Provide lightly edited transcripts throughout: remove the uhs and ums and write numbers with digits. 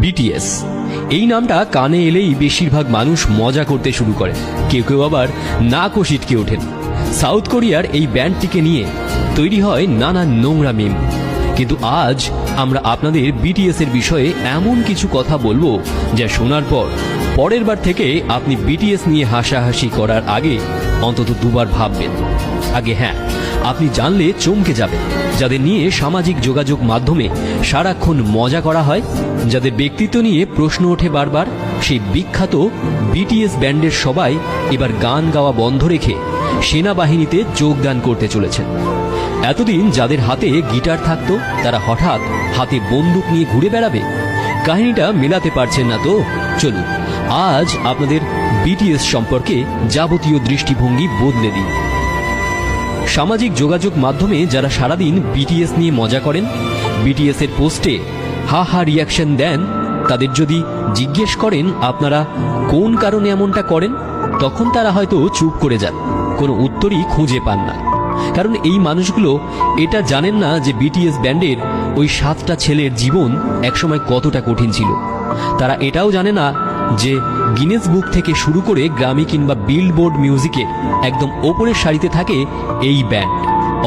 BTS এই নামটা কানে এলেই বেশিরভাগ মানুষ মজা করতে শুরু করে, কেউ কেউ আবার নাকও সিটকে ওঠেন। সাউথ কোরিয়ার এই ব্যান্ডটিকে নিয়ে তৈরি হয় নানা নোংরা মিম। কিন্তু আজ আমরা আপনাদের বিটিএস এর বিষয়ে এমন কিছু কথা বলবো যা শোনার পর পরের বার থেকে আপনি বিটিএস নিয়ে হাসাহাসি করার আগে অন্তত দুবার ভাববেন। আগে হ্যাঁ, আপনি জানলে চমকে যাবেন, যাদের নিয়ে সামাজিক যোগাযোগ মাধ্যমে সারাক্ষণ মজা করা হয়, যাদের ব্যক্তিত্ব নিয়ে প্রশ্ন ওঠে বারবার, সেই বিখ্যাত বিটিএস ব্যান্ডের সবাই এবার গান গাওয়া বন্ধ রেখে সেনাবাহিনীতে যোগদান করতে চলেছেন। এতদিন যাদের হাতে গিটার থাকতো তারা হঠাৎ হাতে বন্দুক নিয়ে ঘুরে বেড়াবে। কাহিনীটা মেলাতে পারছেন না তো? চলুন আজ আপনাদের বিটিএস সম্পর্কে যাবতীয় দৃষ্টিভঙ্গি বদলে দিন। সামাজিক যোগাযোগ মাধ্যমে যারা সারাদিন বিটিএস নিয়ে মজা করেন, বিটিএস এর পোস্টে হা হা রিয়াকশন দেন, তাদের যদি জিজ্ঞেস করেন আপনারা কোন কারণে এমনটা করেন, তখন তারা হয়তো চুপ করে যান, কোনো উত্তরই খুঁজে পান না। কারণ এই মানুষগুলো এটা জানেন না যে বিটিএস ব্যান্ডের ওই 7টা ছেলের জীবন একসময় কতটা কঠিন ছিল। তারা এটাও জানে না যে গিনেস বুক থেকে শুরু করে গ্রামি কিংবা বিলবোর্ড মিউজিকের একদম ওপরের সারিতে থাকে এই ব্যান্ড।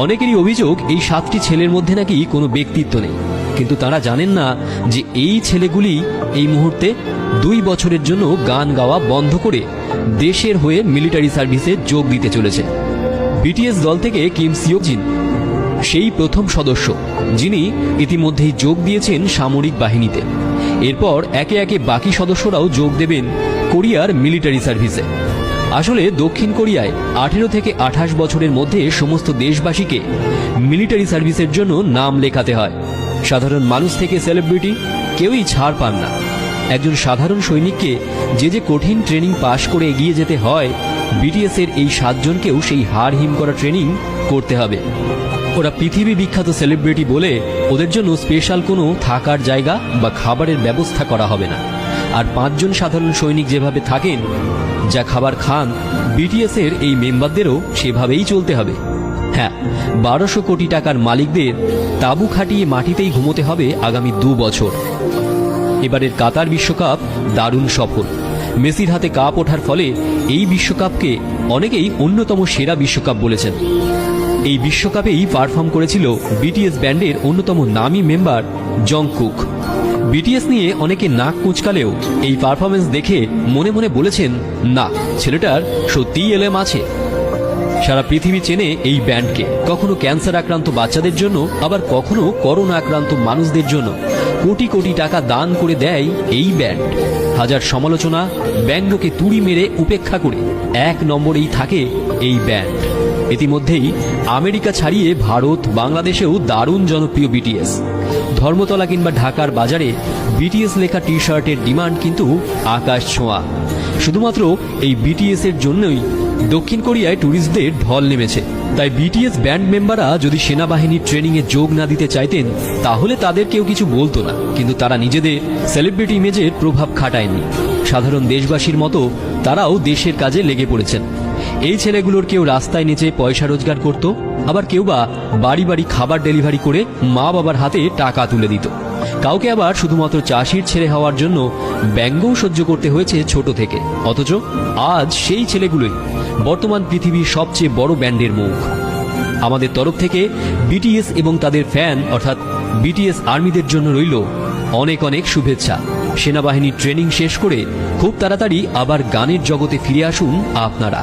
অনেকেরই অভিযোগ এই 7টি ছেলের মধ্যে নাকি কোনো ব্যক্তিত্ব নেই, কিন্তু তারা জানেন না যে এই ছেলেগুলি এই মুহূর্তে 2 বছরের জন্য গান গাওয়া বন্ধ করে দেশের হয়ে মিলিটারি সার্ভিসে যোগ দিতে চলেছে। বিটিএস দল থেকে কিম সিওকজিন সেই প্রথম সদস্য যিনি ইতিমধ্যেই যোগ দিয়েছেন সামরিক বাহিনীতে। এরপর একে একে বাকি সদস্যরাও যোগ দেবেন কোরিয়ার মিলিটারি সার্ভিসে। আসলে দক্ষিণ কোরিয়ায় 18 থেকে 28 বছরের মধ্যে সমস্ত দেশবাসীকে মিলিটারি সার্ভিসের জন্য নাম লেখাতে হয়। সাধারণ মানুষ থেকে সেলিব্রিটি কেউই ছাড় পান না। একজন সাধারণ সৈনিককে যে কঠিন ট্রেনিং পাশ করে এগিয়ে যেতে হয়, বিটিএস এর এই 7 জনকেও সেই হাড় হিম করা ট্রেনিং করতে হবে। ওরা পৃথিবী বিখ্যাত সেলিব্রিটি বলে ওদের জন্য স্পেশাল কোনো থাকার জায়গা বা খাবারের ব্যবস্থা করা হবে না। আর 5 জন সাধারণ সৈনিক যেভাবে থাকেন, যা খাবার খান, বিটিএস এর এই মেম্বারদেরও সেভাবেই চলতে হবে। হ্যাঁ, 1200 কোটি টাকার মালিকদের তাঁবু খাটিয়ে মাটিতেই ঘুমোতে হবে আগামী 2 বছর। এবারের কাতার বিশ্বকাপ দারুণ সফল। মেসির হাতে কাপ ওঠার ফলে এই বিশ্বকাপকে অনেকেই অন্যতম সেরা বিশ্বকাপ বলেছেন। এই বিশ্বকাপেই পারফর্ম করেছিল বিটিএস ব্যান্ডের অন্যতম নামী মেম্বার জংকুক। বিটিএস নিয়ে অনেকে নাক কুঁচকালেও এই পারফরমেন্স দেখে মনে মনে বলেছেন, না, ছেলেটার সত্যিই এলেম আছে। সারা পৃথিবী চেনে এই ব্যান্ডকে, কখনো ক্যান্সার আক্রান্ত বাচ্চাদের জন্য, আবার কখনো করোনা আক্রান্ত মানুষদের জন্য কোটি কোটি টাকা দান করে দেয় এই ব্যান্ড। হাজার সমালোচনা, ব্যঙ্গকে তুড়ি মেরে উপেক্ষা করে 1 নম্বরেই থাকে এই ব্যান্ড। ইতিমধ্যেই আমেরিকা ছাড়িয়ে ভারত, বাংলাদেশেও দারুণ জনপ্রিয় বিটিএস। ধর্মতলা কিংবা ঢাকার বাজারে বিটিএস লেখা টি শার্টের ডিমান্ড কিন্তু আকাশ ছোঁয়া। শুধুমাত্র এই বিটিএস এর জন্যই দক্ষিণ কোরিয়ায় ট্যুরিস্টদের ঢল নেমেছে। তাই বিটিএস ব্যান্ড মেম্বাররা যদি সেনাবাহিনীর ট্রেনিংয়ে যোগ না দিতে চাইতেন, তাহলে তাদের কেউ কিছু বলতো না। কিন্তু তারা নিজেদের সেলিব্রিটি ইমেজের প্রভাব খাটায়নি। সাধারণ দেশবাসীর মতো তারাও দেশের কাজে লেগে পড়েছেন। এই ছেলেগুলোর কেউ রাস্তায় নেচে পয়সা রোজগার করত, আবার কেউ বা বাড়ি বাড়ি খাবার ডেলিভারি করে মা বাবার হাতে টাকা তুলে দিত। কাউকে আবার শুধুমাত্র চাষির ছেলে হওয়ার জন্য ব্যঙ্গও সহ্য করতে হয়েছে ছোট থেকে। অথচ আজ সেই ছেলেগুলোই বর্তমান পৃথিবীর সবচেয়ে বড় ব্যান্ডের মুখ। আমাদের তরফ থেকে বিটিএস এবং তাদের ফ্যান অর্থাৎ বিটিএস আর্মিদের জন্য রইল অনেক অনেক শুভেচ্ছা। সেনাবাহিনীর ট্রেনিং শেষ করে খুব তাড়াতাড়ি আবার গানের জগতে ফিরে আসুন আপনারা।